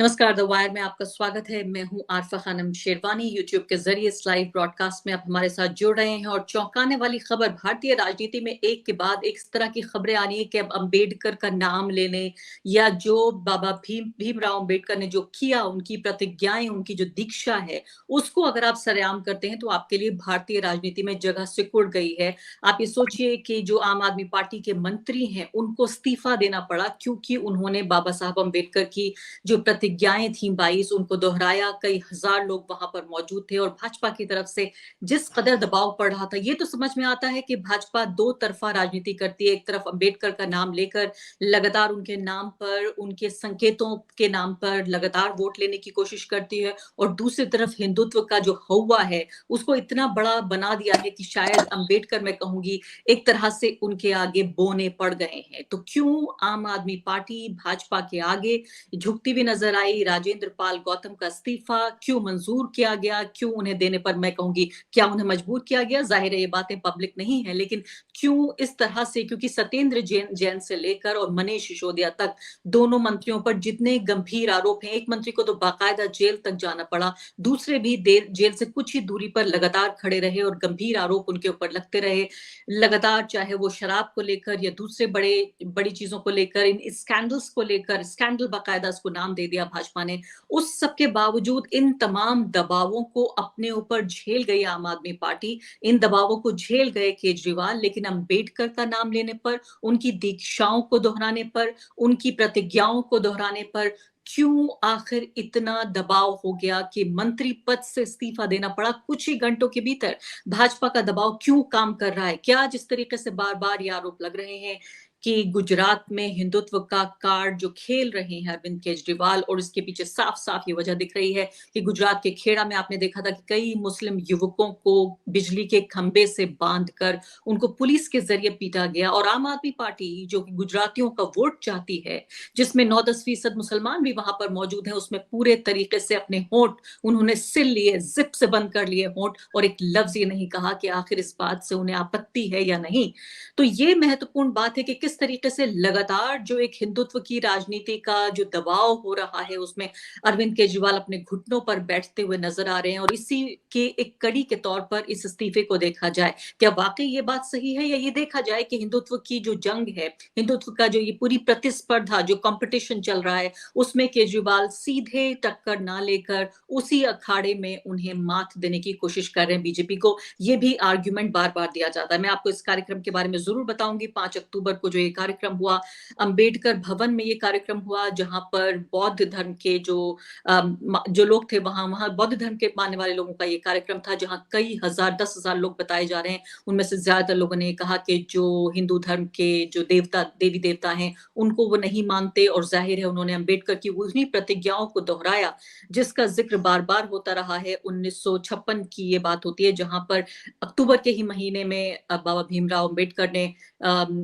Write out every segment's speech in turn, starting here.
नमस्कार, the wire में आपका स्वागत है। मैं हूं आरफा खानम शेरवानी। यूट्यूब के जरिए इस लाइव ब्रॉडकास्ट में आप हमारे साथ जुड़ रहे हैं और चौंकाने वाली खबर भारतीय राजनीति में एक के बाद एक इस तरह की खबरें आ रही है कि अब अंबेडकर का नाम लेने या जो बाबा भीमराव अंबेडकर ने जो किया, उनकी प्रतिज्ञाएं, उनकी जो दीक्षा है, उसको अगर आप सरेआम करते हैं तो आपके लिए भारतीय राजनीति में जगह सिकुड़ गई है। आप ये सोचिए कि जो आम आदमी पार्टी के मंत्री हैं, उनको इस्तीफा देना पड़ा क्योंकि उन्होंने बाबा साहब अंबेडकर की जो प्रतिज्ञाएं थी 22 उनको दोहराया। कई हजार लोग वहां पर मौजूद थे और भाजपा की तरफ से जिस कदर दबाव पड़ रहा था, ये तो समझ में आता है कि भाजपा दो तरफा राजनीति करती है। एक तरफ अंबेडकर का नाम लेकर लगातार उनके नाम पर, उनके संकेतों के नाम पर लगातार वोट लेने की कोशिश करती है और दूसरी तरफ हिंदुत्व का जो हौवा है उसको इतना बड़ा बना दिया है कि शायद अंबेडकर, मैं कहूंगी, एक तरह से उनके आगे बोने पड़ गए हैं। तो क्यों आम आदमी पार्टी भाजपा के आगे झुकती भी नजर आई? राजेंद्र पाल गौतम का इस्तीफा क्यों मंजूर किया गया? क्यों उन्हें देने पर, मैं कहूंगी, क्या उन्हें मजबूर किया गया? जाहिर है ये बातें पब्लिक नहीं है, लेकिन क्यों इस तरह से? क्योंकि सत्येंद्र जैन से लेकर और मनीष सिसोदिया तक दोनों मंत्रियों पर जितने गंभीर आरोप हैं, एक मंत्री को तो बाकायदा जेल तक जाना पड़ा, दूसरे भी जेल से कुछ ही दूरी पर लगातार खड़े रहे और गंभीर आरोप उनके ऊपर लगते रहे लगातार, चाहे वो शराब को लेकर या दूसरे बड़ी चीजों को लेकर, इन स्कैंडल्स को लेकर। स्कैंडल बाकायदा उसको नाम दे दिया भाजपा ने। उस सब के बावजूद इन तमाम दबावों को अपने ऊपर झेल गई आम आदमी पार्टी, इन दबावों को झेल गए केजरीवाल, लेकिन अंबेडकर का नाम लेने पर, उनकी दीक्षाओं को दोहराने पर, उनकी प्रतिज्ञाओं को दोहराने पर क्यों आखिर इतना दबाव हो गया कि मंत्री पद से इस्तीफा देना पड़ा कुछ ही घंटों के भीतर? भाजपा का दबाव क्यों काम कर रहा है? क्या जिस तरीके से बार बार ये आरोप लग रहे हैं कि गुजरात में हिंदुत्व का कार्ड जो खेल रहे हैं अरविंद केजरीवाल, और इसके पीछे साफ साफ ये वजह दिख रही है कि गुजरात के खेड़ा में आपने देखा था कि कई मुस्लिम युवकों को बिजली के खंबे से बांधकर उनको पुलिस के जरिए पीटा गया। और आम आदमी पार्टी जो कि गुजरातियों का वोट चाहती है, जिसमें 9-10% मुसलमान भी वहां पर मौजूद हैं, उसमें पूरे तरीके से अपने होंठ उन्होंने सिल लिए, जिप से बंद कर लिए होंठ, और एक लफ्ज ये नहीं कहा कि आखिर इस बात से उन्हें आपत्ति है या नहीं। तो ये महत्वपूर्ण बात है कि किस तरीके से लगातार जो एक हिंदुत्व की राजनीति का जो दबाव हो रहा है, उसमें अरविंद केजरीवाल अपने घुटनों पर बैठते हुए नजर आ रहे हैं। और इसी के एक कड़ी के तौर पर इस इस्तीफे को देखा जाए, क्या वाकई ये बात सही है, या ये देखा जाए कि हिंदुत्व की जो जंग है, हिंदुत्व का जो ये पूरी प्रतिस्पर्धा, जो कंपटीशन चल रहा है, उसमें केजरीवाल सीधे टक्कर ना लेकर उसी अखाड़े में उन्हें मात देने की कोशिश कर रहे हैं बीजेपी को? ये भी आर्ग्यूमेंट बार बार दिया जाता है। मैं आपको इस कार्यक्रम के बारे में जरूर बताऊंगी। 5 अक्टूबर को जो ये कार्यक्रम हुआ, अंबेडकर भवन में ये कार्यक्रम हुआ, जहां पर बौद्ध धर्म के जो लोग थे, वहां वहां बौद्ध धर्म के मानने वाले लोगों का ये कार्यक्रम था, जहां कई हजार, 10,000 लोग बताए जा रहे हैं। उनमें से ज्यादातर लोगों ने कहा कि जो हिंदू धर्म के जो देवी देवता हैं, उनको वो नहीं मानते। और जाहिर है उन्होंने अंबेडकर की उन्हीं प्रतिज्ञाओं को दोहराया जिसका जिक्र बार बार होता रहा है। 1956 की ये बात होती है, जहां पर अक्टूबर के ही महीने में बाबा भीमराव अंबेडकर ने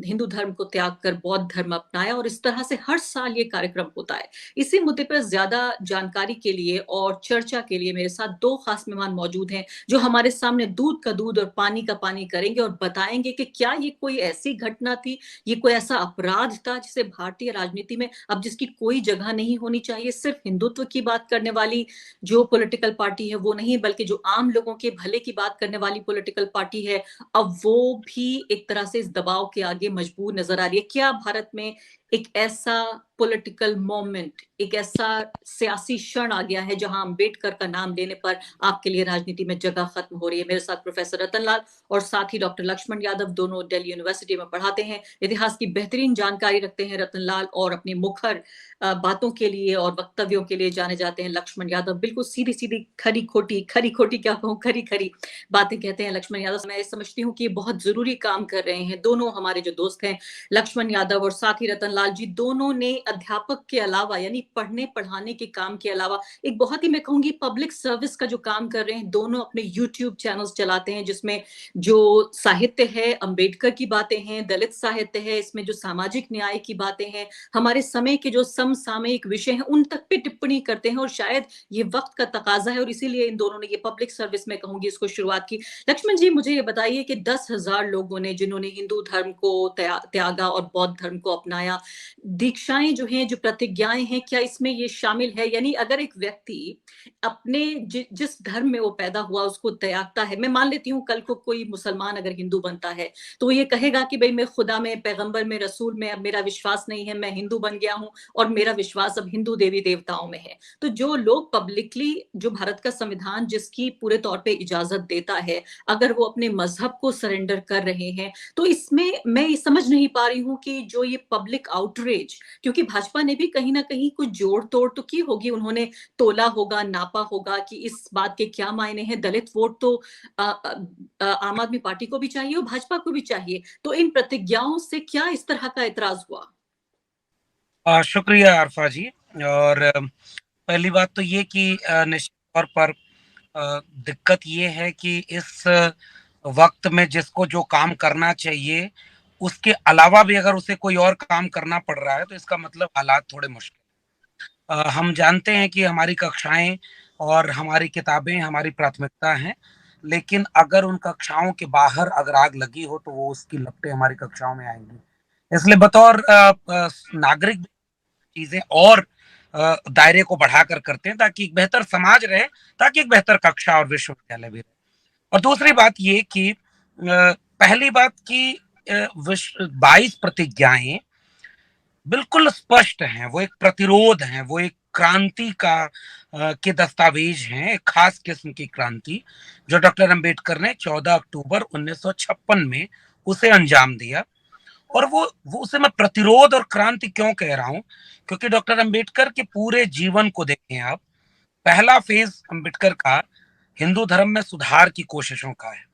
हिंदू धर्म को त्याग कर बौद्ध धर्म अपनाया। और इस तरह से हर साल ये कार्यक्रम होता है। इसी मुद्दे पर ज्यादा जानकारी के लिए और चर्चा के लिए मेरे साथ दो खास मेहमान मौजूद हैं, जो हमारे सामने दूध का दूध और पानी का पानी करेंगे और बताएंगे कि क्या ये कोई ऐसी घटना थी, ये कोई ऐसा अपराध था जिसे भारतीय राजनीति में अब जिसकी कोई जगह नहीं होनी चाहिए। सिर्फ हिंदुत्व की बात करने वाली जो पॉलिटिकल पार्टी है वो नहीं, बल्कि जो आम लोगों के भले की बात करने वाली पॉलिटिकल पार्टी है, अब वो भी एक तरह से इस दबाव के आगे मजबूर नजर आ रही है। क्या भारत में एक ऐसा पॉलिटिकल मोमेंट, एक ऐसा सियासी क्षण आ गया है जहां अंबेडकर का नाम लेने पर आपके लिए राजनीति में जगह खत्म हो रही है? मेरे साथ प्रोफेसर रतन लाल और साथ ही डॉक्टर लक्ष्मण यादव, दोनों दिल्ली यूनिवर्सिटी में पढ़ाते हैं, इतिहास की बेहतरीन जानकारी रखते हैं रतन लाल, और अपनी मुखर बातों के लिए और वक्तव्यों के लिए जाने जाते हैं लक्ष्मण यादव। बिल्कुल सीधी सीधी खरी खोटी क्या कहूँ, खरी खरी बातें कहते हैं लक्ष्मण यादव। मैं समझती हूँ कि ये बहुत जरूरी काम कर रहे हैं दोनों हमारे जो दोस्त हैं, लक्ष्मण यादव और साथ ही रतन लाल जी। दोनों ने अध्यापक के अलावा, यानी पढ़ने पढ़ाने के काम के अलावा, एक बहुत ही, मैं कहूंगी, पब्लिक सर्विस का जो काम कर रहे हैं। दोनों अपने यूट्यूब चैनल्स चलाते हैं जिसमें जो साहित्य है, अंबेडकर की बातें हैं, दलित साहित्य है, इसमें जो सामाजिक न्याय की बातें हैं, हमारे समय के जो समसामयिक विषय हैं, उन तक पे टिप्पणी करते हैं। और शायद ये वक्त का तकाजा है और इसीलिए इन दोनों ने ये पब्लिक सर्विस, मैं कहूंगी, इसको शुरुआत की। लक्ष्मण जी, मुझे ये बताइए कि 10,000 लोगों ने, जिन्होंने हिंदू धर्म को त्यागा और बौद्ध धर्म को अपनाया, दीक्षाएं जो हैं, जो प्रतिज्ञाएं हैं, क्या इसमें ये शामिल है? यानी अगर एक व्यक्ति अपने जिस धर्म में वो पैदा हुआ उसको त्यागता है, मैं मान लेती हूँ कल को कोई मुसलमान अगर हिंदू बनता है तो वो ये कहेगा कि भाई मैं खुदा में, पैगंबर में, रसूल में अब मेरा विश्वास नहीं है, मैं हिंदू बन गया हूँ और मेरा विश्वास अब हिंदू देवी देवताओं में है। तो जो लोग पब्लिकली, जो भारत का संविधान जिसकी पूरे तौर पे इजाजत देता है, अगर वो अपने मजहब को सरेंडर कर रहे हैं, तो इसमें मैं ये समझ नहीं पा रही हूँ कि जो ये पब्लिक आउटरीच, क्योंकि भाजपा ने भी कहीं ना कहीं कुछ जोड़ तोड़ तो की होगी, उन्होंने तोला होगा, नापा होगा कि इस बात के क्या मायने हैं। दलित वोट तो आम आदमी पार्टी को भी चाहिए और भाजपा को भी चाहिए, तो इन प्रतिज्ञाओं से क्या इस तरह का एतराज हुआ? शुक्रिया आरफा जी। और पहली बात तो ये कि निश्चित तौर पर दिक्कत ये है कि इस वक्त में जिसको जो काम करना चाहिए उसके अलावा भी अगर उसे कोई और काम करना पड़ रहा है तो इसका मतलब हालात थोड़े मुश्किल। हम जानते हैं कि हमारी कक्षाएं और हमारी किताबें हमारी प्राथमिकता हैं, लेकिन अगर उन कक्षाओं के बाहर अगर आग लगी हो तो वो उसकी लपटें हमारी कक्षाओं में आएंगी। इसलिए बतौर नागरिक चीजें और दायरे को बढ़ाकर करते हैं ताकि एक बेहतर समाज रहे, ताकि एक बेहतर कक्षा और विश्वविद्यालय भी रहे। और दूसरी बात ये कि पहली बात की 22 प्रतिज्ञाएं बिल्कुल स्पष्ट हैं, वो एक प्रतिरोध है, वो एक क्रांति का के दस्तावेज हैं, एक खास किस्म की क्रांति जो डॉक्टर अंबेडकर ने 14 अक्टूबर 1956 में उसे अंजाम दिया। और वो उसे मैं प्रतिरोध और क्रांति क्यों कह रहा हूं, क्योंकि डॉक्टर अंबेडकर के पूरे जीवन को देखें आप, पहला फेज अंबेडकर का हिंदू धर्म में सुधार की कोशिशों का है,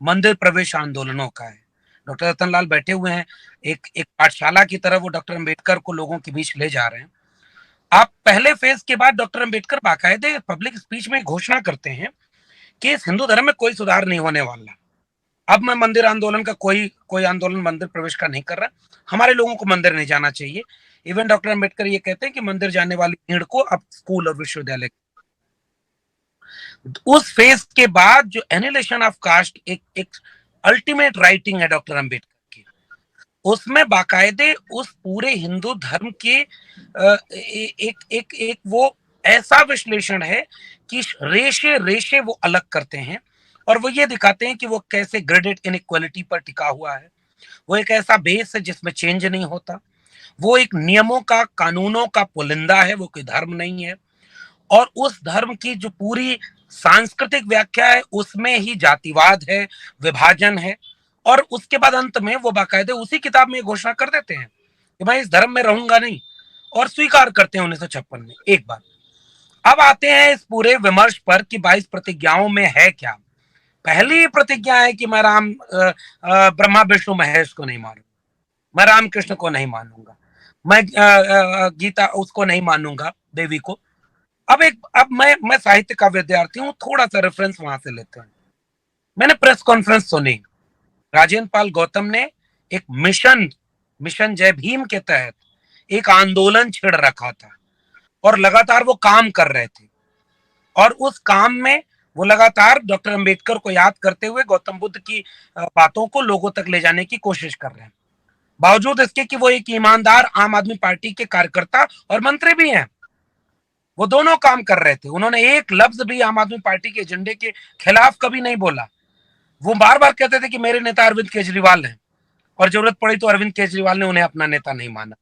मंदिर प्रवेश आंदोलनों का है। डॉक्टर रतनलाल बैठे हुए हैं, एक एक पाठशाला की तरह वो डॉक्टर अंबेडकर को लोगों के बीच ले जा रहे हैं। आप पहले फेज के बाद डॉक्टर अंबेडकर बाकायदे पब्लिक स्पीच में घोषणा करते हैं कि इस हिंदू धर्म में कोई सुधार नहीं होने वाला। अब मैं मंदिर आंदोलन का कोई आंदोलन मंदिर प्रवेश का नहीं कर रहा, हमारे लोगों को मंदिर नहीं जाना चाहिए। इवन डॉक्टर अंबेडकर ये कहते हैं कि मंदिर जाने वाली भीड़ को अब स्कूल और विश्वविद्यालय। उस फेज के बाद जो एनिलेशन ऑफ कास्ट एक अल्टीमेट राइटिंग है डॉक्टर अंबेडकर की, उसमें बाकायदे उस पूरे हिंदू धर्म के एक वो ऐसा विश्लेषण है कि रेशे रेशे वो अलग करते हैं और वो ये दिखाते हैं कि वो कैसे ग्रेडेड इनइक्वालिटी पर टिका हुआ है। वो एक ऐसा बेस है जिसमें चेंज नहीं होता, वो एक नियमों का, कानूनों का पुलिंदा है, वो कोई धर्म नहीं है। और उस धर्म की जो पूरी सांस्कृतिक व्याख्या है उसमें ही जातिवाद है, विभाजन है। और उसके बाद अंत में वो बाकायदे उसी किताब में घोषणा कर देते हैं कि मैं इस धर्म में रहूंगा नहीं, और स्वीकार करते हैं 1956 में एक बार। अब आते हैं इस पूरे विमर्श पर कि 22 प्रतिज्ञाओं में है क्या। पहली प्रतिज्ञा है कि मैं राम ब्रह्मा विष्णु महेश को नहीं मानूंगा, मैं रामकृष्ण को नहीं मानूंगा, मैं गीता उसको नहीं मानूंगा, देवी को। अब मैं साहित्य का विद्यार्थी हूँ, थोड़ा सा रेफरेंस वहां से लेते हैं। मैंने प्रेस कॉन्फ्रेंस सुनी, राजेंद्र पाल गौतम ने एक मिशन जय भीम के तहत एक आंदोलन छेड़ रखा था और लगातार वो काम कर रहे थे, और उस काम में वो लगातार डॉक्टर अंबेडकर को याद करते हुए गौतम बुद्ध की बातों को लोगों तक ले जाने की कोशिश कर रहे हैं, बावजूद इसके कि वो एक ईमानदार आम आदमी पार्टी के कार्यकर्ता और मंत्री भी हैं। वो दोनों काम कर रहे थे, उन्होंने एक लफ्ज भी आम आदमी पार्टी के एजेंडे के खिलाफ कभी नहीं बोला। वो बार बार कहते थे कि मेरे नेता अरविंद केजरीवाल हैं, और जरूरत पड़ी तो अरविंद केजरीवाल ने उन्हें अपना नेता नहीं माना,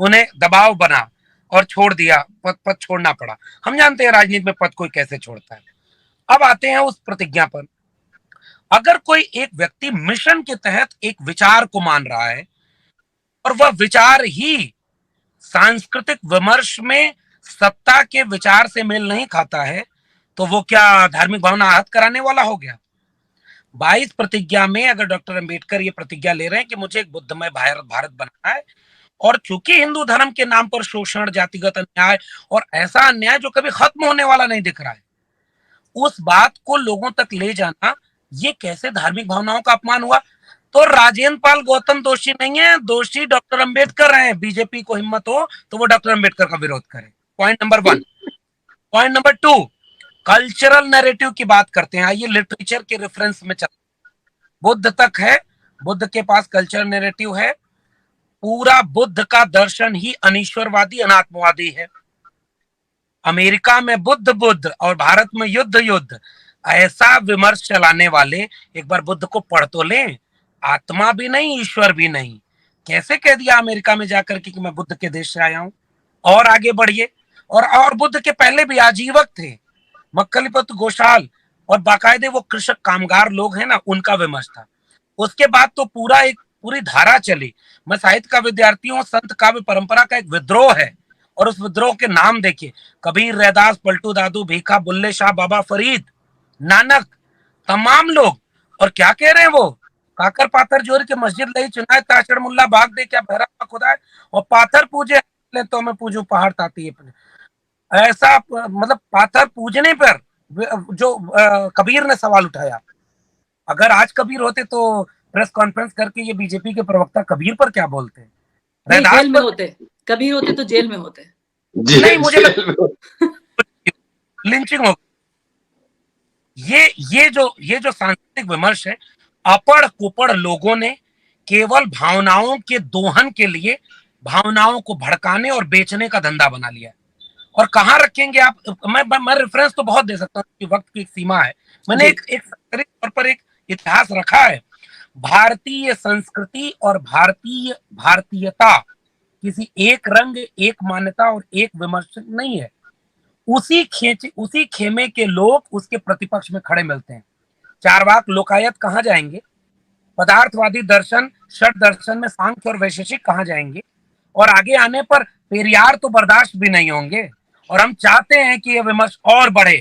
उन्हें दबाव बना और छोड़ दिया, पद छोड़ना पड़ा। हम जानते हैं राजनीति में पद कोई कैसे छोड़ता है। अब आते हैं उस प्रतिज्ञा पर। अगर कोई एक व्यक्ति मिशन के तहत एक विचार को मान रहा है और वह विचार ही सांस्कृतिक विमर्श में सत्ता के विचार से मेल नहीं खाता है, तो वो क्या धार्मिक भावना आहत कराने वाला हो गया। 22 प्रतिज्ञा में अगर डॉक्टर अंबेडकर ये प्रतिज्ञा ले रहे हैं कि मुझे एक बुद्धमय भारत बनाना है, और चूंकि हिंदू धर्म के नाम पर शोषण, जातिगत अन्याय और ऐसा अन्याय जो कभी खत्म होने वाला नहीं दिख रहा है, उस बात को लोगों तक ले जाना, ये कैसे धार्मिक भावनाओं का अपमान हुआ। तो राजेंद्र पाल गौतम दोषी नहीं है, दोषी डॉक्टर अंबेडकर हैं। बीजेपी को हिम्मत हो तो वो डॉक्टर अंबेडकर का विरोध करे। Point number 1। Point number 2, cultural narrative की बात करते हैं। आइए लिटरेचर के रेफरेंस में चलते हैं। बुद्ध तक है, बुद्ध के पास कल्चरल नैरेटिव है, पूरा बुद्ध का दर्शन ही अनीश्वरवादी अनात्मवादी है। अमेरिका में बुद्ध बुद्ध और भारत में युद्ध युद्ध, ऐसा विमर्श चलाने वाले एक बार बुद्ध को पढ़ तो लें। आत्मा भी नहीं, ईश्वर भी नहीं, कैसे कह दिया अमेरिका में जाकर कि मैं बुद्ध के देश से आया हूं। और आगे बढ़िए, और बुद्ध के पहले भी आजीवक थे, मक्कलिपत गोशाल और बाकायदे वो कृषक कामगार लोग हैं ना, उनका विमर्श था। उसके बाद तो पूरी धारा चली। मैं साहित्य का विद्यार्थी हूँ, संत काव्य परंपरा का एक विद्रोह है, और उस विद्रोह के नाम देखिए, कबीर, रैदास, पलटू दादू, भीखा, बुल्ले शाह, बाबा फरीद, नानक, तमाम लोग। और क्या कह रहे हैं वो, काकर पाथर जोर के मस्जिद लई चुनाए ताचड़ मुल्ला भाग दे, क्या भैरव खुदा है, और पाथर पूजे तो मैं पूजू पहाड़ ताती है। ऐसा मतलब पाथर पूजने पर जो कबीर ने सवाल उठाया, अगर आज कबीर होते तो प्रेस कॉन्फ्रेंस करके ये बीजेपी के प्रवक्ता कबीर पर क्या बोलते हैं? नहीं, जेल में होते, कबीर होते तो जेल में होते। नहीं, मुझे लिंचिंग हो। ये जो सांस्कृतिक विमर्श है, अपड़ कुपड़ लोगों ने केवल भावनाओं के दोहन के लिए भावनाओं को भड़काने और बेचने का धंधा बना लिया है। और कहाँ रखेंगे आप? मैं रेफरेंस तो बहुत दे सकता हूँ कि वक्त की एक सीमा है। मैंने एक तौर पर एक इतिहास रखा है। भारतीय संस्कृति और भारतीयता किसी एक रंग, एक मान्यता और एक विमर्श नहीं है। उसी खेमे के लोग उसके प्रतिपक्ष में खड़े मिलते हैं। चारवाक लोकायत कहाँ जाएंगे? पदार्थवादी दर्शन, षट दर्शन में सांख्य और वैशेषिक कहाँ जाएंगे? और आगे आने पर पेरियार तो बर्दाश्त भी नहीं होंगे। और हम चाहते हैं कि ये विमर्श और बढ़े।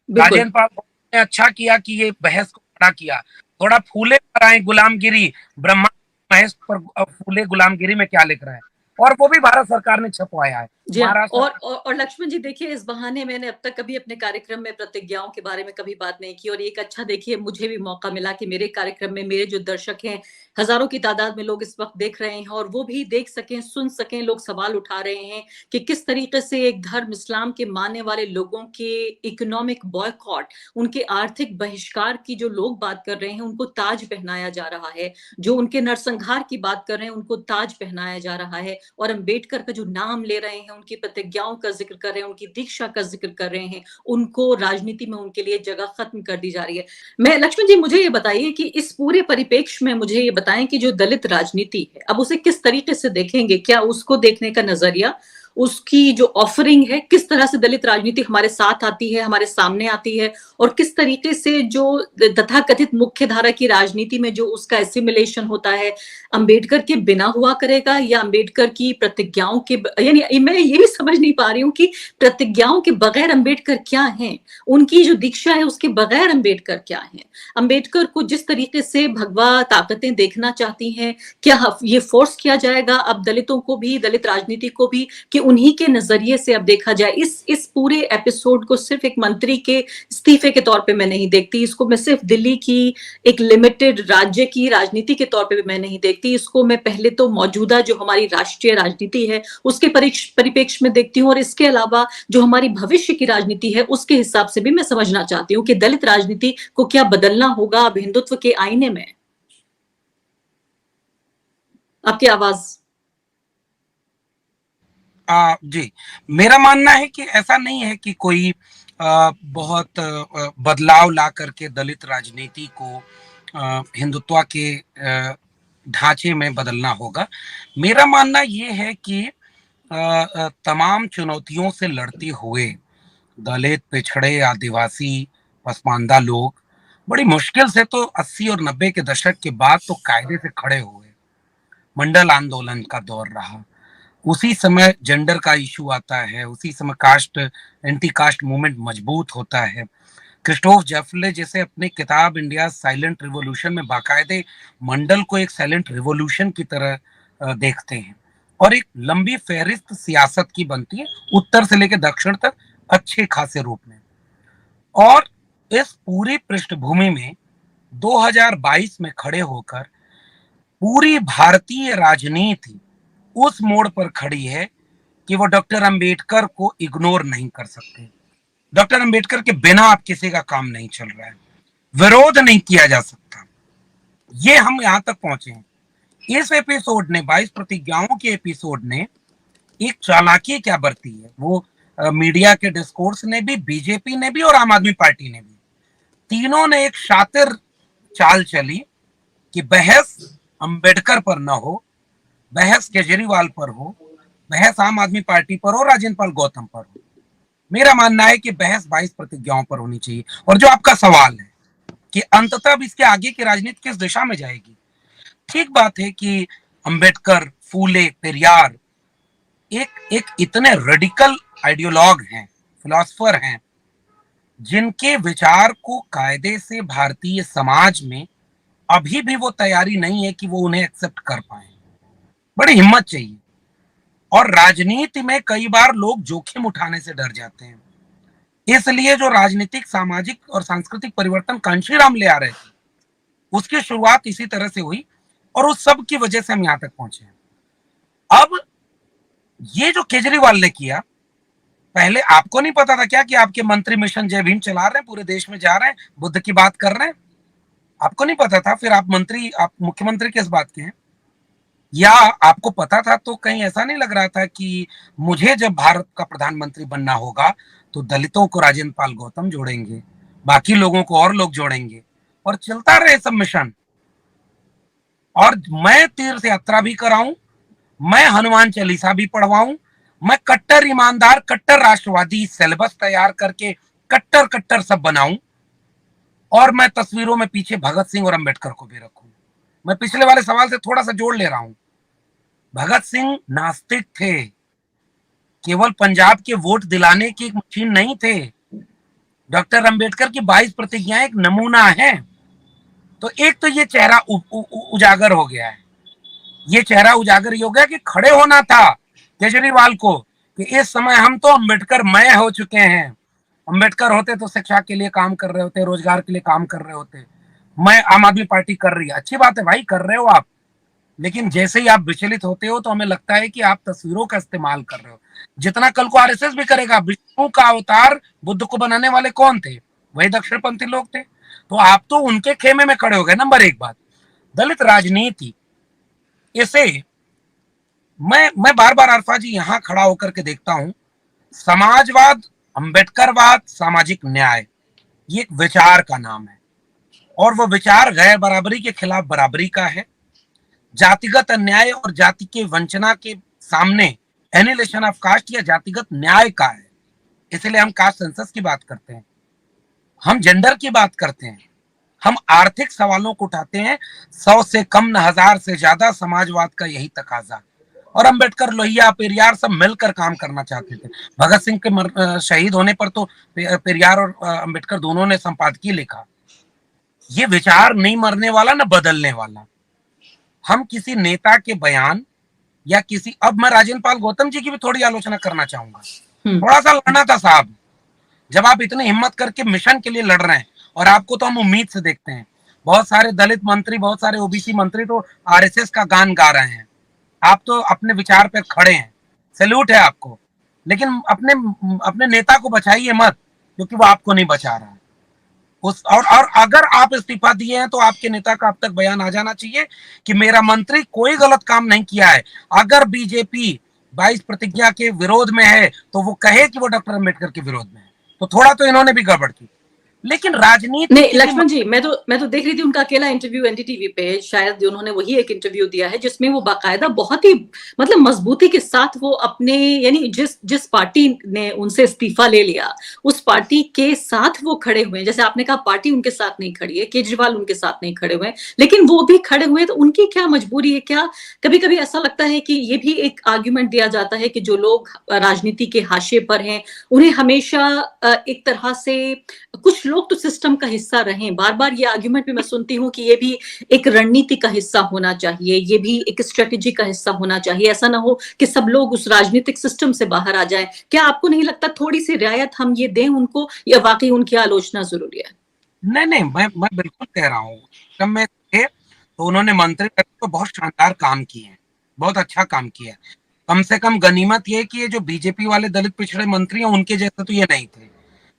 राजेंद्र पाल ने अच्छा किया कि ये बहस को खड़ा किया। थोड़ा फूले पर आए गुलामगिरी, ब्रह्मा महेश पर फूले गुलामगिरी में क्या लिख रहा है, और वो भी भारत सरकार ने छपवाया है। जी हाँ, और लक्ष्मण जी देखिए, इस बहाने मैंने अब तक कभी अपने कार्यक्रम में प्रतिज्ञाओं के बारे में कभी बात नहीं की, और एक अच्छा देखिए मुझे भी मौका मिला कि मेरे कार्यक्रम में मेरे जो दर्शक हैं, हजारों की तादाद में लोग इस वक्त देख रहे हैं, और वो भी देख सकें, सुन सकें, लोग सवाल उठा रहे हैं कि किस तरीके से एक धर्म इस्लाम के मानने वाले लोगों के इकोनॉमिक बॉयकॉट, उनके आर्थिक बहिष्कार की जो लोग बात कर रहे हैं, उनको ताज पहनाया जा रहा है। जो उनके नरसंहार की बात कर रहे हैं, उनको ताज पहनाया जा रहा है। और अम्बेडकर का जो नाम ले रहे हैं, उनकी प्रतिज्ञाओं का जिक्र कर रहे हैं, उनकी दीक्षा का जिक्र कर रहे हैं, उनको राजनीति में उनके लिए जगह खत्म कर दी जा रही है। मैं लक्ष्मण जी, मुझे ये बताइए कि इस पूरे परिप्रेक्ष्य में मुझे ये बताएं कि जो दलित राजनीति है, अब उसे किस तरीके से देखेंगे? क्या उसको देखने का नजरिया, उसकी जो ऑफरिंग है, किस तरह से दलित राजनीति हमारे साथ आती है, हमारे सामने आती है, और किस तरीके से जो तथाकथित मुख्य धारा की राजनीति में जो उसका एसिमिलेशन होता है, अंबेडकर के बिना हुआ करेगा या अंबेडकर की प्रतिज्ञाओं के, यानी मैं ये भी समझ नहीं पा रही हूँ कि प्रतिज्ञाओं के बगैर अंबेडकर क्या है, उनकी जो दीक्षा है उसके बगैर अंबेडकर क्या है। अंबेडकर को जिस तरीके से भगवा ताकतें देखना चाहती हैं, क्या ये फोर्स किया जाएगा अब दलितों को भी, दलित राजनीति को भी, कि उन्हीं के नजरिए से अब देखा जाए? इस पूरे एपिसोड को सिर्फ एक मंत्री के इस्तीफे के तौर पे मैं नहीं देखती, इसको मैं सिर्फ दिल्ली की एक लिमिटेड राज्य की राजनीति के तौर पे भी मैं नहीं देखती, इसको मैं पहले तो मौजूदा जो हमारी राष्ट्रीय राजनीति है उसके परिप्रेक्ष्य में देखती हूँ, और इसके अलावा जो हमारी भविष्य की राजनीति है उसके हिसाब से भी मैं समझना चाहती हूँ कि दलित राजनीति को क्या बदलना होगा अब हिंदुत्व के आईने में। आपकी आवाज। जी, मेरा मानना है कि ऐसा नहीं है कि कोई बहुत बदलाव ला करके दलित राजनीति को हिंदुत्व के ढांचे में बदलना होगा। मेरा मानना ये है कि तमाम चुनौतियों से लड़ते हुए दलित, पिछड़े, आदिवासी, पसमानदा लोग बड़ी मुश्किल से तो 80 और 90 के दशक के बाद तो कायदे से खड़े हुए। मंडल आंदोलन का दौर रहा, उसी समय जेंडर का इशू आता है, उसी समय कास्ट, एंटी कास्ट मूवमेंट मजबूत होता है। क्रिस्टोफ जेफले जैसे अपनी किताब इंडिया साइलेंट रिवॉल्यूशन में बाकायदे मंडल को एक साइलेंट रिवॉल्यूशन की तरह देखते हैं, और एक लंबी फहरिस्त सियासत की बनती है उत्तर से लेकर दक्षिण तक अच्छे खासे रूप में। और इस पूरी पृष्ठभूमि में 2022 में खड़े होकर पूरी भारतीय राजनीति उस मोड़ पर खड़ी है कि वो डॉक्टर अंबेडकर को इग्नोर नहीं कर सकते। डॉक्टर अंबेडकर के बिना आप किसी का काम नहीं चल रहा है, विरोध नहीं किया जा सकता। ये हम यहां तक पहुंचे हैं। इस एपिसोड ने 22 प्रतिज्ञाओं के एपिसोड ने एक चालाकी क्या बरती है, वो मीडिया के डिस्कोर्स ने भी, बीजेपी ने भी और आम आदमी पार्टी ने भी, तीनों ने एक शातिर चाल चली कि बहस अंबेडकर पर न हो, बहस केजरीवाल पर हो, बहस आम आदमी पार्टी पर हो, राजेंद्र पाल गौतम पर हो। मेरा मानना है कि बहस 22 प्रतिज्ञाओं पर होनी चाहिए। और जो आपका सवाल है कि अंततः अब इसके आगे की राजनीति किस दिशा में जाएगी, ठीक बात है कि अंबेडकर, फूले, पेरियार एक इतने रेडिकल आइडियोलॉग हैं, फिलोसफर हैं, जिनके विचार को कायदे से भारतीय समाज में अभी भी वो तैयारी नहीं है कि वो उन्हें एक्सेप्ट कर पाए। बड़ी हिम्मत चाहिए। और राजनीति में कई बार लोग जोखिम उठाने से डर जाते हैं, इसलिए जो राजनीतिक, सामाजिक और सांस्कृतिक परिवर्तन कांशीराम ले आ रहे थे, उसकी शुरुआत इसी तरह से हुई और उस सब की वजह से हम यहां तक पहुंचे हैं। अब ये जो केजरीवाल ने किया, पहले आपको नहीं पता था क्या कि आपके मंत्री मिशन जय भीम चला रहे हैं, पूरे देश में जा रहे हैं, बुद्ध की बात कर रहे हैं? आपको नहीं पता था? फिर आप मुख्यमंत्री किस बात के हैं? या आपको पता था तो कहीं ऐसा नहीं लग रहा था कि मुझे जब भारत का प्रधानमंत्री बनना होगा तो दलितों को राजेंद्र पाल गौतम जोड़ेंगे, बाकी लोगों को और लोग जोड़ेंगे, और चलता रहे सब मिशन। और मैं तीर्थ यात्रा भी कराऊं, मैं हनुमान चालीसा भी पढ़वाऊं, मैं कट्टर ईमानदार, कट्टर राष्ट्रवादी सिलेबस तैयार करके कट्टर कट्टर सब बनाऊं, और मैं तस्वीरों में पीछे भगत सिंह और अंबेडकर को भी रखूं। मैं पिछले वाले सवाल से थोड़ा सा जोड़ ले रहा हूं। भगत सिंह नास्तिक थे, केवल पंजाब के वोट दिलाने की एक मशीन नहीं थे। डॉक्टर अंबेडकर की 22 प्रतिज्ञाएं एक नमूना है। तो एक तो ये चेहरा उजागर हो गया है, ये चेहरा उजागर हो गया कि खड़े होना था केजरीवाल को कि इस समय हम तो अंबेडकर मय हो चुके हैं। अंबेडकर होते तो शिक्षा के लिए काम कर रहे होते, रोजगार के लिए काम कर रहे होते। मैं आम आदमी पार्टी कर रही है, अच्छी बात है भाई, कर रहे हो आप, लेकिन जैसे ही आप विचलित होते हो तो हमें लगता है कि आप तस्वीरों का इस्तेमाल कर रहे हो, जितना कल को आरएसएस भी करेगा। विष्णु का अवतार बुद्ध को बनाने वाले कौन थे? वही दक्षिणपंथी लोग थे। तो आप तो उनके खेमे में खड़े हो गए। नंबर एक बात, दलित राजनीति, इसे मैं बार बार अरफा जी यहां खड़ा होकर के देखता हूं। समाजवाद, अंबेडकरवाद, सामाजिक न्याय, ये एक विचार का नाम है, और वो विचार गैर बराबरी के खिलाफ बराबरी का है, जातिगत अन्याय और जाति के वंचना के सामने एनिलेशन ऑफ कास्ट या जातिगत न्याय का है। इसलिए हम कास्ट सेंसस की बात करते हैं, हम जेंडर की बात करते हैं, हम आर्थिक सवालों को उठाते हैं। 100 से कम न 1000 से ज्यादा समाजवाद का यही तकाजा। और अंबेडकर, लोहिया, पेरियार सब मिलकर काम करना चाहते थे। भगत सिंह के शहीद होने पर तो पेरियार और अंबेडकर दोनों ने संपादकीय लिखा। ये विचार नहीं मरने वाला न बदलने वाला। हम किसी नेता के बयान या किसी, अब मैं राजेंद्र पाल गौतम जी की भी थोड़ी आलोचना करना चाहूंगा। थोड़ा सा लड़ना था साहब, जब आप इतनी हिम्मत करके मिशन के लिए लड़ रहे हैं, और आपको तो हम उम्मीद से देखते हैं। बहुत सारे दलित मंत्री, बहुत सारे ओबीसी मंत्री तो आरएसएस का गान गा रहे हैं, आप तो अपने विचार पे खड़े हैं, सैल्यूट है आपको। लेकिन अपने नेता को बचाइए मत, क्योंकि वो आपको नहीं बचा रहा है। और अगर आप इस्तीफा दिए हैं तो आपके नेता का अब तक बयान आ जाना चाहिए कि मेरा मंत्री कोई गलत काम नहीं किया है। अगर बीजेपी 22 प्रतिज्ञा के विरोध में है तो वो कहे कि वो डॉक्टर अंबेडकर के विरोध में है। तो थोड़ा तो इन्होंने भी गड़बड़ की। लेकिन राजनीति नहीं लक्ष्मण जी, मैं तो देख रही थी उनका अकेला इंटरव्यू एनडीटीवी पे, शायद उन्होंने वही एक इंटरव्यू दिया है जिसमें वो बाकायदा बहुत ही मतलब मजबूती के साथ वो अपने, यानी जिस पार्टी ने उनसे इस्तीफा ले लिया उस पार्टी के साथ वो खड़े हुए हैं। जैसे आपने कहा पार्टी उनके साथ नहीं खड़ी है, केजरीवाल उनके साथ नहीं खड़े हुए हैं, लेकिन वो भी खड़े हुए हैं। तो उनकी क्या मजबूरी है? क्या कभी कभी ऐसा लगता है कि ये भी एक आर्ग्यूमेंट दिया जाता है कि जो लोग राजनीति के हाशिए पर हैं उन्हें हमेशा एक तरह से, कुछ लोग तो सिस्टम का हिस्सा रहे। बार बार ये आर्ग्यूमेंट भी मैं सुनती हूँ कि ये भी एक रणनीति का हिस्सा होना चाहिए, ये भी एक स्ट्रेटेजी का हिस्सा होना चाहिए। ऐसा ना हो कि सब लोग उस राजनीतिक सिस्टम से बाहर आ जाएं। क्या आपको नहीं लगता थोड़ी सी रियायत हम ये दें उनको, या वाकई उनकी आलोचना जरूरी है? नहीं, मैं बिल्कुल कह रहा हूँ, जब मैं थे तो उन्होंने मंत्री तो बहुत शानदार काम किए हैं, बहुत अच्छा काम किया है। कम से कम गनीमत ये कि ये जो बीजेपी वाले दलित पिछड़े मंत्री हैं उनके जैसे तो ये नहीं थे।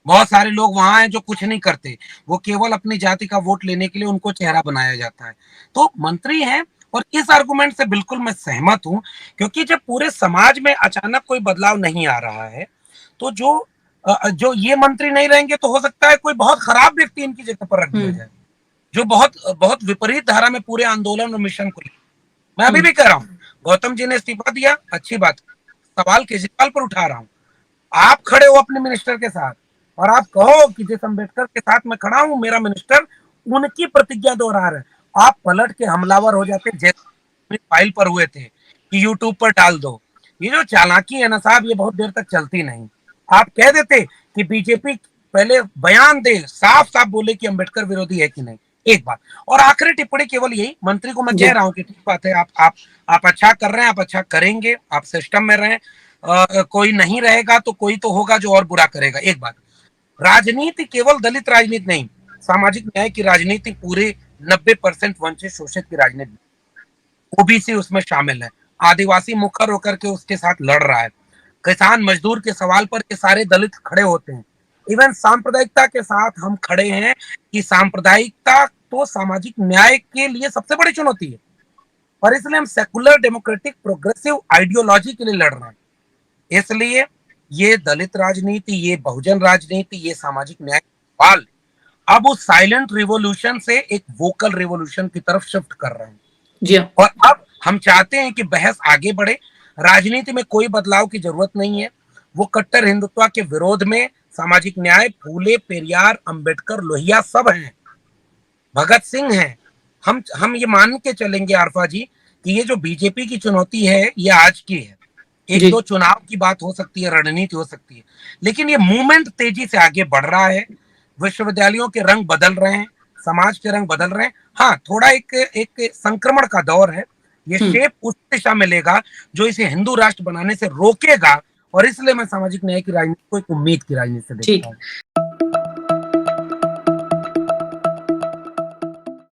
बहुत सारे लोग वहां हैं जो कुछ नहीं करते, वो केवल अपनी जाति का वोट लेने के लिए उनको चेहरा बनाया जाता है। तो मंत्री हैं और इस आर्गुमेंट से बिल्कुल मैं सहमत हूं, क्योंकि जब पूरे समाज में अचानक कोई बदलाव नहीं आ रहा है, तो जो ये मंत्री नहीं रहेंगे तो हो सकता है कोई बहुत खराब व्यक्ति इनकी जगह पर रख दिया जाए, जो बहुत बहुत विपरीत धारा में पूरे आंदोलन और मिशन को ले। मैं अभी भी कह रहा हूँ, गौतम जी ने इस्तीफा दिया, अच्छी बात, सवाल केजरीवाल पर उठा रहा हूँ। आप खड़े हो अपने मिनिस्टर के साथ और आप कहो कि जिस अम्बेडकर के साथ मैं खड़ा हूं मेरा मिनिस्टर उनकी प्रतिज्ञा दोहरा रहे, आप पलट के हमलावर हो जाते जैसे फाइल पर हुए थे कि यूट्यूब पर डाल दो। ये जो चालाकी है ना साहब, ये बहुत देर तक चलती नहीं। आप कह देते कि बीजेपी पहले बयान दे, साफ साफ बोले कि अम्बेडकर विरोधी है कि नहीं, एक बात। और आखिरी टिप्पणी केवल यही, मंत्री को मैं कह रहा हूँ कि ठीक बात है, आप अच्छा कर रहे हैं, आप अच्छा करेंगे, आप सिस्टम में रहें, कोई नहीं रहेगा तो कोई तो होगा जो और बुरा करेगा। एक बात, राजनीति केवल दलित राजनीति नहीं, सामाजिक न्याय की राजनीति पूरे 90% वंचित शोषित की राजनीति, ओबीसी उसमें शामिल है, आदिवासी मुखर होकर के उसके साथ लड़ रहा है, किसान मजदूर के सवाल पर ये सारे दलित खड़े होते हैं। इवन सांप्रदायिकता के साथ हम खड़े हैं कि सांप्रदायिकता तो सामाजिक न्याय के लिए सबसे बड़ी चुनौती है, और इसलिए हम सेकुलर डेमोक्रेटिक प्रोग्रेसिव आइडियोलॉजी के लिए लड़ रहे हैं। इसलिए ये दलित राजनीति, ये बहुजन राजनीति, ये सामाजिक न्याय सवाल अब उस साइलेंट रिवॉल्यूशन से एक वोकल रिवॉल्यूशन की तरफ शिफ्ट कर रहे हैं जी। और अब हम चाहते हैं कि बहस आगे बढ़े। राजनीति में कोई बदलाव की जरूरत नहीं है, वो कट्टर हिंदुत्व के विरोध में सामाजिक न्याय, फूले, पेरियार, अंबेडकर, लोहिया सब हैं, भगत सिंह हैं। हम ये मान के चलेंगे आरफा जी कि ये जो बीजेपी की चुनौती है ये आज की है, एक दो चुनाव की बात हो सकती है, रणनीति हो सकती है, लेकिन ये मूवमेंट तेजी से आगे बढ़ रहा है। विश्वविद्यालयों के रंग बदल रहे हैं, समाज के रंग बदल रहे हैं। हाँ, थोड़ा एक संक्रमण का दौर है, ये शेप उस दिशा में लेगा जो इसे हिंदू राष्ट्र बनाने से रोकेगा, और इसलिए मैं सामाजिक न्याय की राजनीति को एक उम्मीद की राजनीति से देखता हूँ।